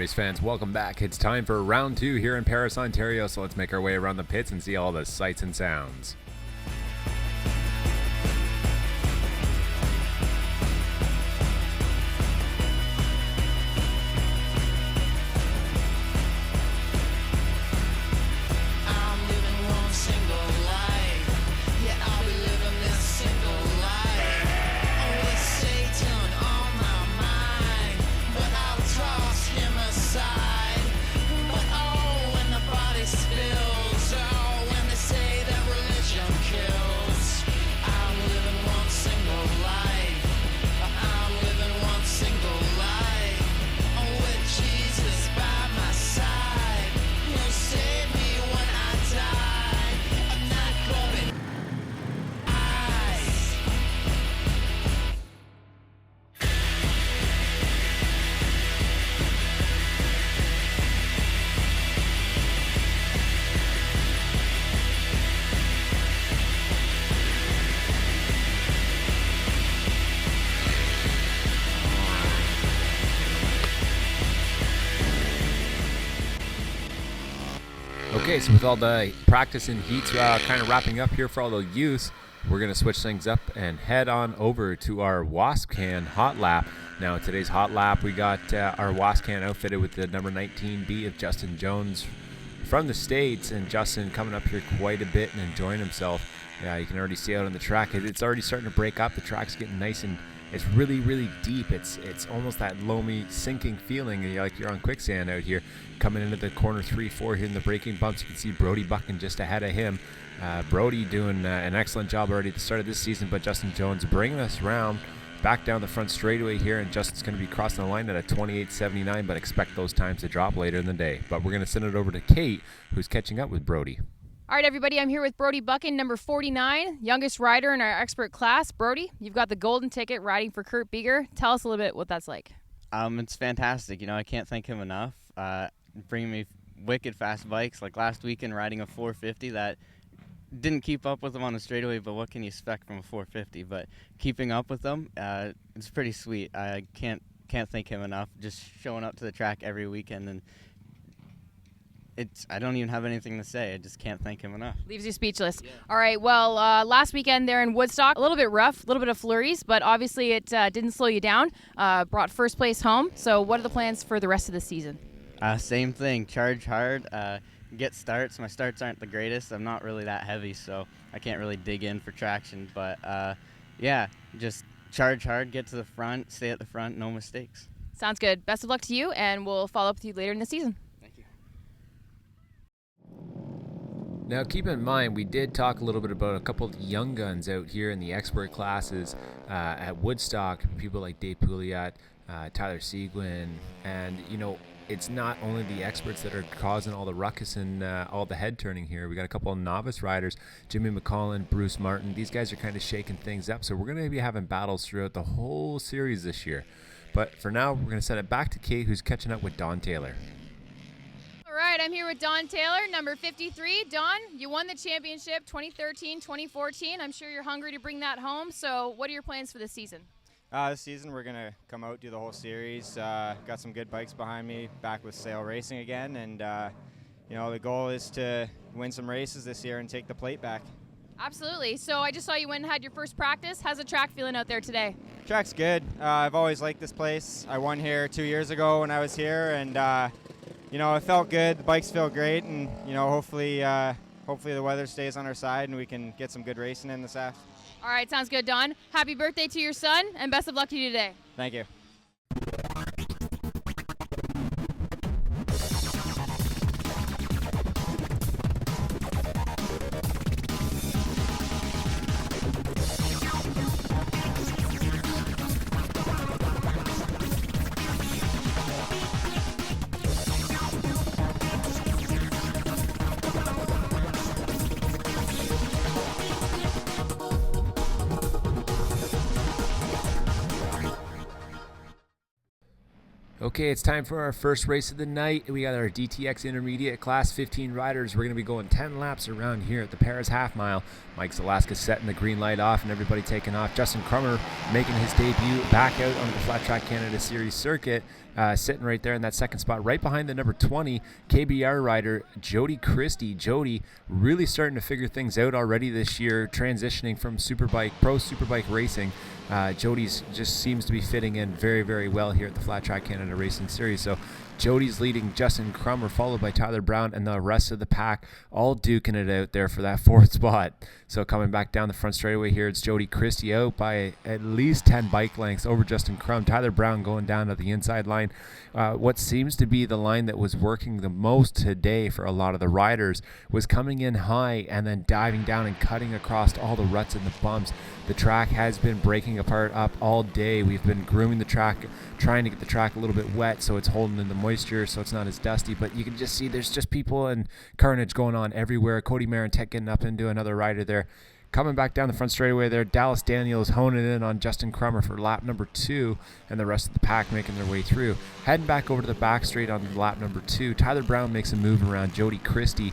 Novice fans, welcome back. It's time for round 2 here in Paris, Ontario, so let's make our way around the pits and see all the sights and sounds. Okay, so with all the practice and heats kind of wrapping up here for all the youths, we're going to switch things up and head on over to our Wascan Hot Lap. Now, today's Hot Lap, we got our Wascan outfitted with the number 19B of Justin Jones from the States, and Justin coming up here quite a bit and enjoying himself. Yeah, you can already see out on the track. It's already starting to break up. The track's getting nice and it's really, really deep. It's almost that loamy, sinking feeling, like you're on quicksand out here. Coming into the corner 3-4 here in the braking bumps, you can see Brody bucking just ahead of him. Brody doing an excellent job already at the start of this season, but Justin Jones bringing us around back down the front straightaway here, and Justin's going to be crossing the line at a 28.79, but expect those times to drop later in the day. But we're going to send it over to Kate, who's catching up with Brody. All right, everybody, I'm here with Brody Buchan, number 49, youngest rider in our expert class. Brody, you've got the golden ticket riding for Kurt Beeger. Tell us a little bit what that's like. It's fantastic. I can't thank him enough. Bringing me wicked fast bikes. Like last weekend, riding a 450 that didn't keep up with them on the straightaway, but what can you expect from a 450? But keeping up with them, it's pretty sweet. I can't thank him enough. Just showing up to the track every weekend, and I don't even have anything to say. I just can't thank him enough. Leaves you speechless. Yeah. All right, well, last weekend there in Woodstock, a little bit rough, a little bit of flurries, but obviously it didn't slow you down. Brought first place home. So what are the plans for the rest of the season? Same thing. Charge hard. Get starts. My starts aren't the greatest. I'm not really that heavy, so I can't really dig in for traction. But, yeah, just charge hard, get to the front, stay at the front, no mistakes. Sounds good. Best of luck to you, and we'll follow up with you later in the season. Now, keep in mind, we did talk a little bit about a couple of young guns out here in the expert classes at Woodstock, people like Dave Pouliot, Tyler Seguin, and, it's not only the experts that are causing all the ruckus and all the head turning here. We got a couple of novice riders, Jimmy McCollin, Bruce Martin. These guys are kind of shaking things up, so we're going to be having battles throughout the whole series this year. But for now, we're going to send it back to Kate, who's catching up with Don Taylor. All right, I'm here with Don Taylor, number 53. Don, you won the championship 2013, 2014. I'm sure you're hungry to bring that home. So what are your plans for this season? This season we're going to come out, do the whole series. Got some good bikes behind me, back with Sail Racing again. And, the goal is to win some races this year and take the plate back. Absolutely. So I just saw you went and had your first practice. How's the track feeling out there today? Track's good. I've always liked this place. I won here 2 years ago when I was here, and it felt good. The bikes feel great, and hopefully the weather stays on our side and we can get some good racing in this afternoon. All right, sounds good, Don. Happy birthday to your son, and best of luck to you today. Thank you. Okay, it's time for our first race of the night. We got our DTX Intermediate Class 15 riders. We're going to be going 10 laps around here at the Paris Half Mile. Mike Zalaska setting the green light off and everybody taking off. Justin Crummer making his debut back out on the Flat Track Canada Series circuit, sitting right there in that second spot, right behind the number 20 KBR rider, Jody Christie. Jody really starting to figure things out already this year, transitioning from pro superbike racing. Jody's just seems to be fitting in very, very well here at the Flat Track Canada Racing Series. So Jody's leading Justin Crummer, followed by Tyler Brown, and the rest of the pack all duking it out there for that fourth spot. So coming back down the front straightaway here, it's Jody Christie out by at least 10 bike lengths over Justin Crummer. Tyler Brown going down to the inside line. What seems to be the line that was working the most today for a lot of the riders was coming in high and then diving down and cutting across all the ruts and the bumps. The track has been breaking apart up all day. We've been grooming the track, trying to get the track a little bit wet so it's holding in the moisture so it's not as dusty. But you can just see there's just people and carnage going on everywhere. Cody Marantek getting up into another rider there. Coming back down the front straightaway there, Dallas Daniels honing in on Justin Crummer for lap number 2, and the rest of the pack making their way through. Heading back over to the back straight on lap number 2, Tyler Brown makes a move around Jody Christie,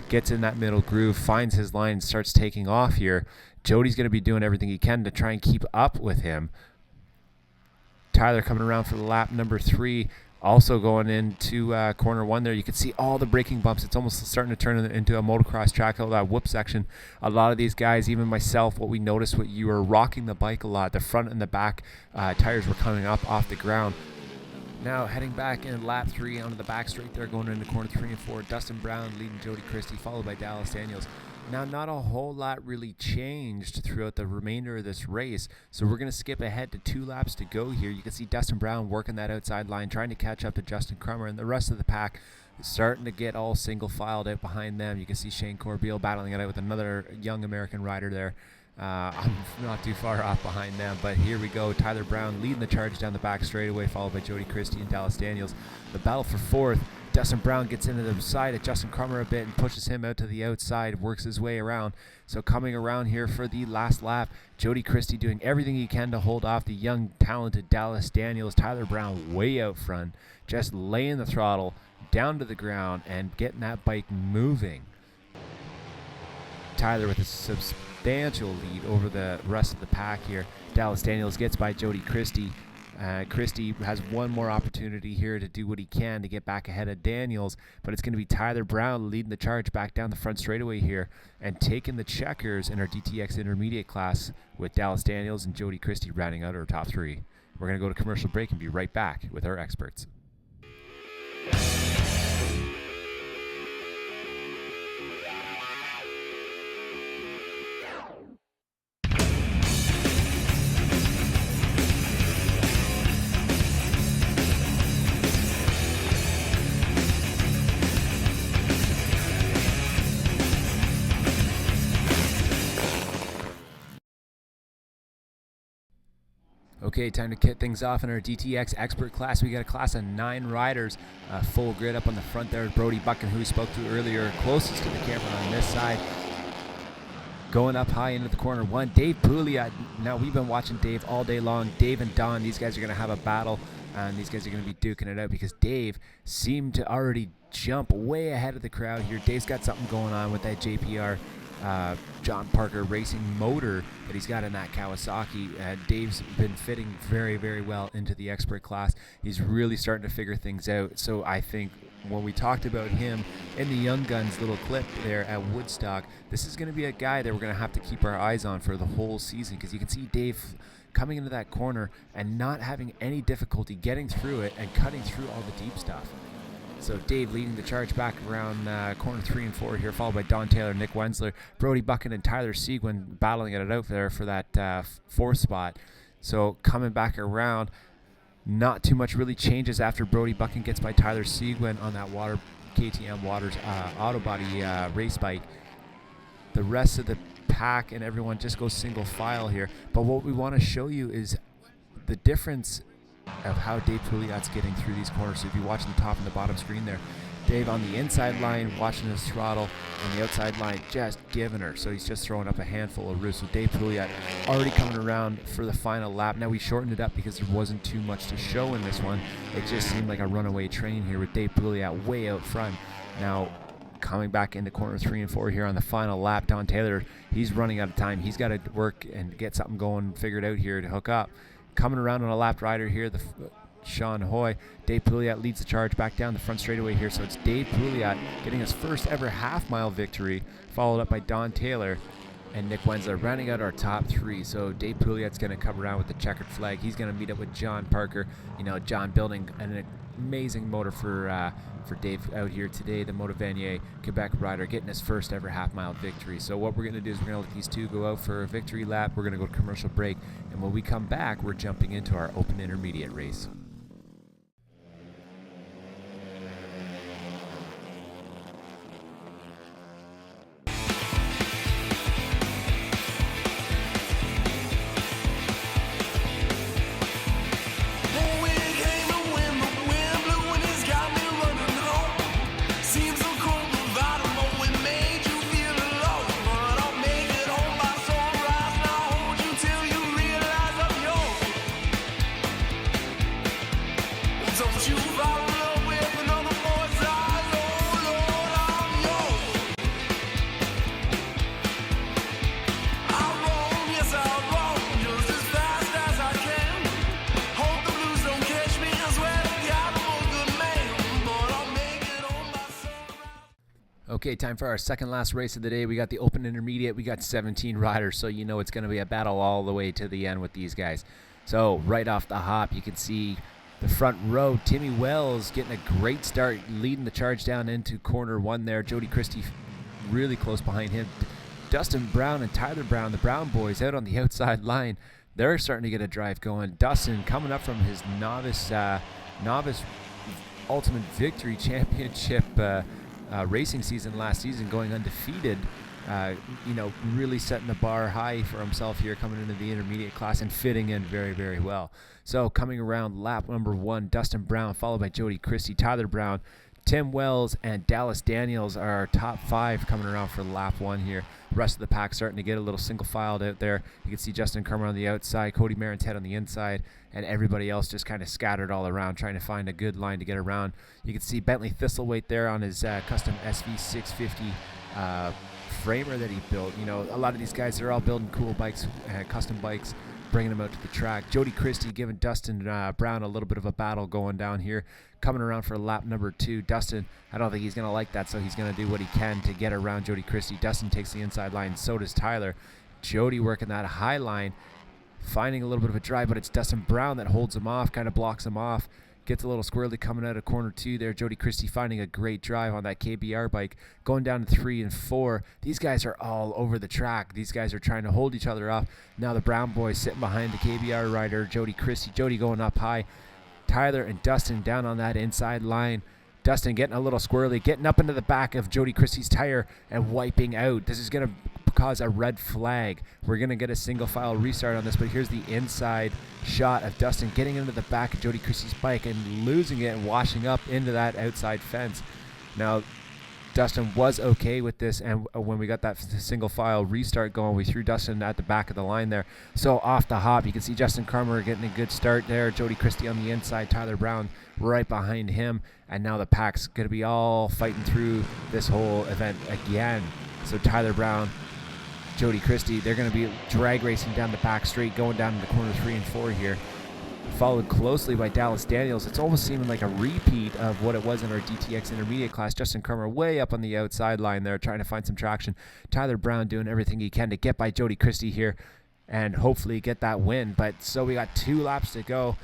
gets in that middle groove, finds his line, and starts taking off here. Jody's going to be doing everything he can to try and keep up with him. Tyler coming around for lap number 3, also going into corner 1 there. You can see all the braking bumps. It's almost starting to turn into a motocross track, all that whoop section. A lot of these guys, even myself, what we noticed, what you were rocking the bike a lot. The front and the back tires were coming up off the ground. Now heading back in lap 3 onto the back straight there, going into corner 3 and 4. Dustin Brown leading Jody Christie, followed by Dallas Daniels. Now, not a whole lot really changed throughout the remainder of this race, so we're going to skip ahead to 2 laps to go here. You can see Dustin Brown working that outside line, trying to catch up to Justin Crummer, and the rest of the pack is starting to get all single-filed out behind them. You can see Shane Corbeil battling it out with another young American rider there. I'm not too far off behind them, but here we go. Tyler Brown leading the charge down the back straightaway, followed by Jody Christie and Dallas Daniels. The battle for 4th. Dustin Brown gets into the side of Justin Crummer a bit and pushes him out to the outside, works his way around. So coming around here for the last lap, Jody Christie doing everything he can to hold off the young, talented Dallas Daniels. Tyler Brown way out front, just laying the throttle down to the ground and getting that bike moving. Tyler with a substantial lead over the rest of the pack here. Dallas Daniels gets by Jody Christie. Christie has one more opportunity here to do what he can to get back ahead of Daniels, but it's going to be Tyler Brown leading the charge back down the front straightaway here and taking the checkers in our DTX Intermediate class, with Dallas Daniels and Jody Christie rounding out our top 3. We're going to go to commercial break and be right back with our experts. Okay, time to kick things off in our DTX expert class. We got a class of 9 riders, full grid up on the front there. Brody Buchan, who we spoke to earlier, closest to the camera on this side. Going up high into the corner 1, Dave Pouliot. Now, we've been watching Dave all day long. Dave and Don, these guys are going to have a battle, and these guys are going to be duking it out because Dave seemed to already jump way ahead of the crowd here. Dave's got something going on with that JPR John Parker Racing motor that he's got in that Kawasaki. Dave's been fitting very, very well into the expert class. He's really starting to figure things out. So I think when we talked about him in the Young Guns little clip there at Woodstock, this is going to be a guy that we're going to have to keep our eyes on for the whole season, because you can see Dave coming into that corner and not having any difficulty getting through it and cutting through all the deep stuff. So Dave leading the charge back around corner 3 and 4 here, followed by Don Taylor, Nick Wensler, Brody Buchan, and Tyler Seguin battling it out there for that 4th spot. So coming back around, not too much really changes after Brody Buchan gets by Tyler Seguin on that KTM Waters auto body race bike. The rest of the pack and everyone just goes single file here. But what we want to show you is the difference of how Dave Pouliot's getting through these corners. So if you watch the top and the bottom screen there, Dave on the inside line watching his throttle, on the outside line just giving her. So he's just throwing up a handful of roofs. So Dave Pouliot already coming around for the final lap. Now we shortened it up because there wasn't too much to show in this one. It just seemed like a runaway train here with Dave Pouliot way out front. Now coming back into corner 3 and 4 here on the final lap, Don Taylor, he's running out of time. He's got to work and get something going, figured out here to hook up. Coming around on a lapped rider here, Sean Hoy. Dave Pouliot leads the charge back down the front straightaway here. So it's Dave Pouliot getting his first ever half-mile victory, followed up by Don Taylor and Nick Wensler rounding out our top 3. So Dave Pouliot's going to come around with the checkered flag. He's going to meet up with John Parker. You know, John building an amazing motor for Dave out here today, the Motovanier Quebec rider, getting his first ever half-mile victory. So what we're going to do is we're going to let these two go out for a victory lap. We're going to go to commercial break, and when we come back, we're jumping into our open intermediate race. Okay, time for our second last race of the day. We got the open intermediate. We got 17 riders, so you know it's going to be a battle all the way to the end with these guys. So right off the hop, you can see the front row, Timmy Wells getting a great start, leading the charge down into corner 1 there. Jody Christie really close behind him. Dustin Brown and Tyler Brown, the Brown boys, out on the outside line. They're starting to get a drive going. Dustin coming up from his novice Ultimate Victory Championship racing season last season, going undefeated. Really setting the bar high for himself here, coming into the intermediate class and fitting in very, very well. So coming around lap number 1, Dustin Brown, followed by Jody Christie, Tyler Brown, Tim Wells, and Dallas Daniels are our top 5 coming around for lap 1 here. The rest of the pack starting to get a little single filed out there. You can see Justin Kermer on the outside, Cody Marentet on the inside, and everybody else just kind of scattered all around, trying to find a good line to get around. You can see Bentley Thistlethwaite there on his custom SV650 framer that he built. You know, a lot of these guys, they're all building cool bikes, custom bikes, bringing them out to the track. Jody Christie giving Dustin Brown a little bit of a battle going down here, coming around for lap number 2. Dustin, I don't think he's going to like that, so he's going to do what he can to get around Jody Christie. Dustin takes the inside line, so does Tyler. Jody working that high line, finding a little bit of a drive, but it's Dustin Brown that holds him off, kind of blocks him off. Gets a little squirrely coming out of corner 2 there. Jody Christie finding a great drive on that KBR bike. Going down to 3 and 4. These guys are all over the track. These guys are trying to hold each other off. Now the Brown boys sitting behind the KBR rider, Jody Christie. Jody going up high. Tyler and Dustin down on that inside line. Dustin getting a little squirrely, getting up into the back of Jody Christie's tire and wiping out. This is going to cause a red flag. We're going to get a single file restart on this, but here's the inside shot of Dustin getting into the back of Jody Christie's bike and losing it and washing up into that outside fence. Now, Dustin was okay with this, and when we got that single file restart going, we threw Dustin at the back of the line there. So off the hop, you can see Justin Carmer getting a good start there. Jody Christie on the inside, Tyler Brown right behind him, and now the pack's going to be all fighting through this whole event again. So Tyler Brown, Jody Christie, they're going to be drag racing down the back straight, going down into corner 3 and 4 here. Followed closely by Dallas Daniels. It's almost seeming like a repeat of what it was in our DTX intermediate class. Justin Kermer way up on the outside line there, trying to find some traction. Tyler Brown doing everything he can to get by Jody Christie here and hopefully get that win. But so we got 2 laps to go.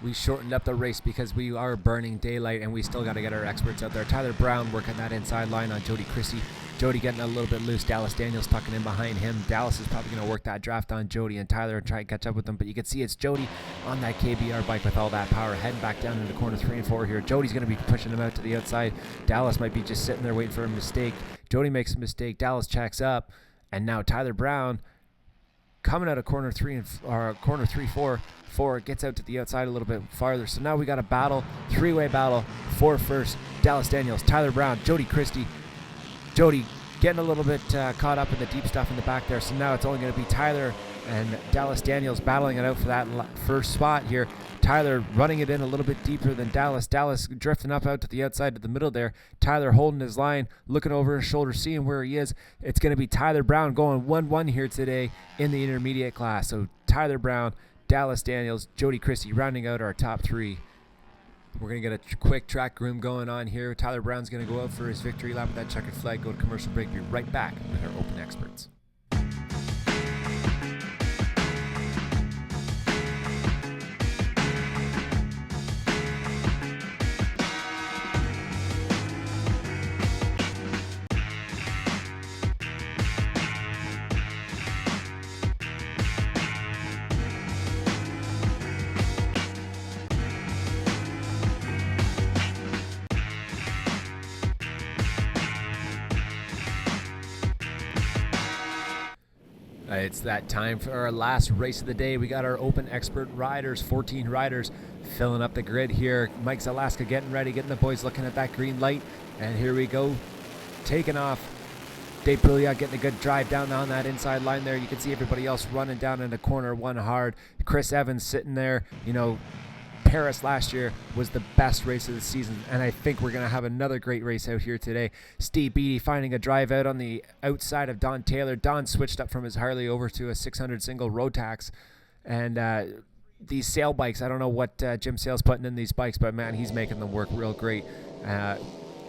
We shortened up the race because we are burning daylight and we still got to get our experts out there. Tyler Brown working that inside line on Jody Christie. Jody getting a little bit loose. Dallas Daniels tucking in behind him. Dallas is probably going to work that draft on Jody and Tyler and try and catch up with them. But you can see it's Jody on that KBR bike with all that power, heading back down into corner 3 and 4 here. Jody's going to be pushing him out to the outside. Dallas might be just sitting there waiting for a mistake. Jody makes a mistake. Dallas checks up. And now Tyler Brown coming out of corner 3-4. 4 gets out to the outside a little bit farther. So now we got a battle, three-way battle for first. Dallas Daniels, Tyler Brown, Jody Christie. Jody getting a little bit caught up in the deep stuff in the back there. So now it's only going to be Tyler and Dallas Daniels battling it out for that first spot here. Tyler running it in a little bit deeper than Dallas. Dallas drifting up out to the outside to the middle there. Tyler holding his line, looking over his shoulder, seeing where he is. It's going to be Tyler Brown going 1-1 here today in the intermediate class. So Tyler Brown, Dallas Daniels, Jody Christie rounding out our top 3. We're going to get a quick track groom going on here. Tyler Brown's going to go out for his victory lap with that checkered flag, go to commercial break, be right back with our open experts. It's that time for our last race of the day. We got our open expert riders, 14 riders filling up the grid here. Mike Zalaska getting ready, getting the boys looking at that green light. And here we go, taking off. Dave Pouliot getting a good drive down on that inside line there. You can see everybody else running down in the corner one hard. Chris Evans sitting there, Paris last year was the best race of the season, and I think we're going to have another great race out here today. Steve Beattie finding a drive out on the outside of Don Taylor. Don switched up from his Harley over to a 600 single road tax, and these sail bikes, I don't know what Jim Sale's putting in these bikes, but man, he's making them work real great.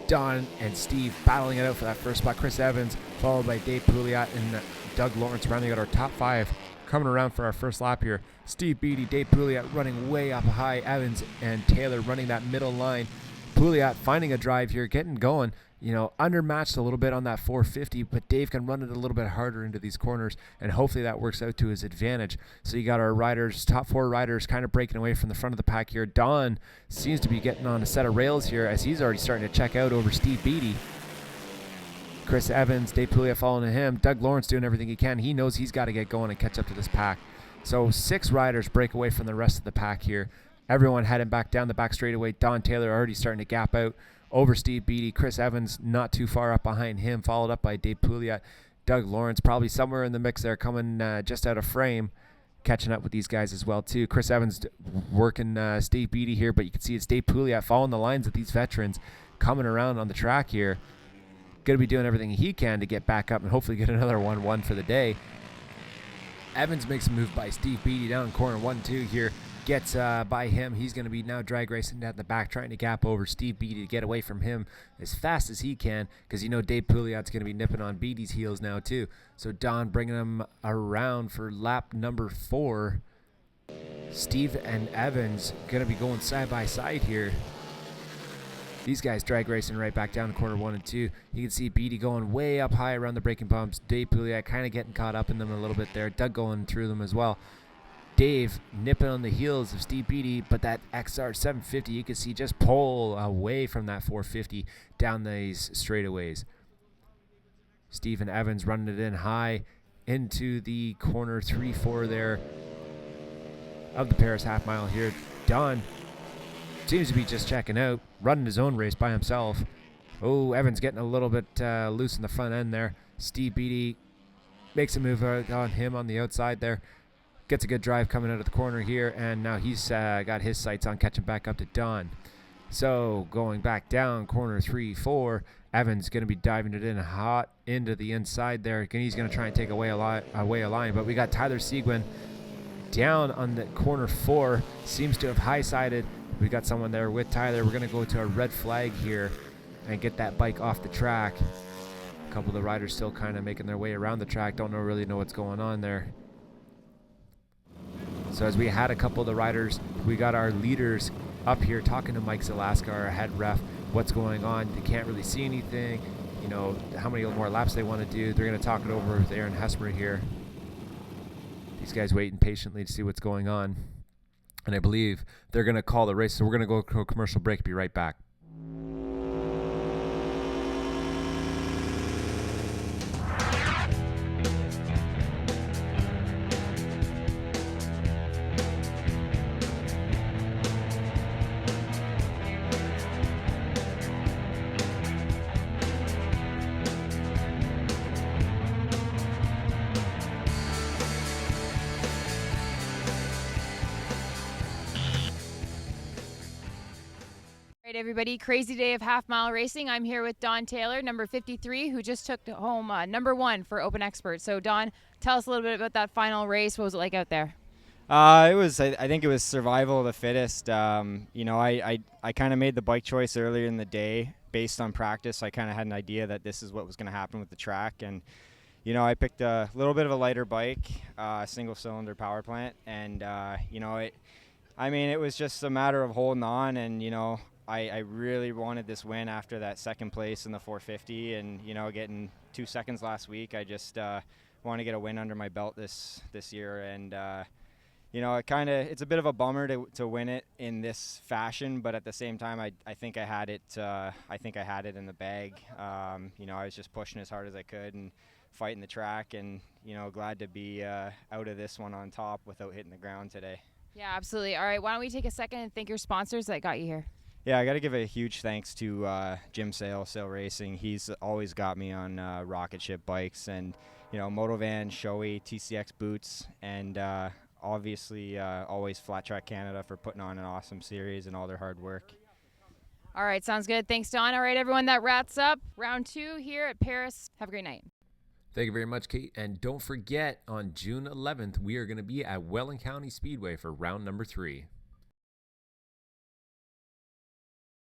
Don and Steve battling it out for that first spot. Chris Evans followed by Dave Pouliot and Doug Lawrence rounding out our top 5. Coming around for our first lap here. Steve Beattie, Dave Pouliot running way up high. Evans and Taylor running that middle line. Pouliot finding a drive here, getting going. Undermatched a little bit on that 450, but Dave can run it a little bit harder into these corners, and hopefully that works out to his advantage. So you got our riders, top 4 riders, kind of breaking away from the front of the pack here. Don seems to be getting on a set of rails here as he's already starting to check out over Steve Beattie. Chris Evans, Dave Pouliot following him. Doug Lawrence doing everything he can. He knows he's got to get going and catch up to this pack. So 6 riders break away from the rest of the pack here. Everyone heading back down the back straightaway. Don Taylor already starting to gap out over Steve Beattie. Chris Evans not too far up behind him, followed up by Dave Pouliot. Doug Lawrence probably somewhere in the mix there, coming just out of frame, catching up with these guys as well too. Chris Evans working Steve Beattie here, but you can see it's Dave Pouliot following the lines of these veterans coming around on the track here. Going to be doing everything he can to get back up and hopefully get another 1-1 for the day. Evans makes a move by Steve Beattie down in corner 1-2 here. Gets by him. He's going to be now drag racing down the back, trying to gap over Steve Beattie to get away from him as fast as he can, because Dave Pouliot's going to be nipping on Beattie's heels now too. So Don bringing him around for lap number 4. Steve and Evans going to be going side by side here. These guys drag racing right back down to corner 1 and 2. You can see Beattie going way up high around the braking bumps. Dave Pouliot kind of getting caught up in them a little bit there. Doug going through them as well. Dave nipping on the heels of Steve Beattie, but that XR 750 you can see just pull away from that 450 down these straightaways. Steve and Evans running it in high into the corner 3-4 there of the Paris half mile here. Don seems to be just checking out, running his own race by himself. Oh, Evans getting a little bit loose in the front end there. Steve Beattie makes a move on him on the outside there. Gets a good drive coming out of the corner here, and now he's got his sights on catching back up to Don. So going back down corner 3-4, Evans going to be diving it in hot into the inside there. He's going to try and take away a line, but we got Tyler Seguin down on the corner 4. Seems to have high-sided. We got someone there with Tyler. We're going to go to a red flag here and get that bike off the track. A couple of the riders still kind of making their way around the track. Don't really know what's going on there. So as we had a couple of the riders, we got our leaders up here talking to Mike Zalaska, our head ref, what's going on. They can't really see anything, how many more laps they want to do. They're going to talk it over with Aaron Hesmer here. These guys waiting patiently to see what's going on. And I believe they're going to call the race. So we're going to go to a commercial break. Be right back. right, everybody, crazy day of half-mile racing. I'm here with Don Taylor, number 53, who just took home number 1 for Open Expert. So, Don, tell us a little bit about that final race. What was it like out there? I think it was survival of the fittest. I kind of made the bike choice earlier in the day based on practice. I kind of had an idea that this is what was going to happen with the track. And, I picked a little bit of a lighter bike, single-cylinder power plant. And, it was just a matter of holding on. And, I really wanted this win after that second place in the 450 and, getting 2 seconds last week. I just want to get a win under my belt this year. And, it's a bit of a bummer to win it in this fashion, but at the same time, I think I had it. I think I had it in the bag. I was just pushing as hard as I could and fighting the track, and glad to be out of this one on top without hitting the ground today. Yeah, absolutely. All right, why don't we take a second and thank your sponsors that got you here? Yeah, I got to give a huge thanks to Jim Sale Racing. He's always got me on rocket ship bikes, and Motovan, Shoei, TCX boots, and obviously always Flat Track Canada for putting on an awesome series and all their hard work. All right, sounds good. Thanks, Don. All right, everyone, that wraps up round 2 here at Paris. Have a great night. Thank you very much, Kate. And don't forget, on June 11th, we are going to be at Welland County Speedway for round number 3.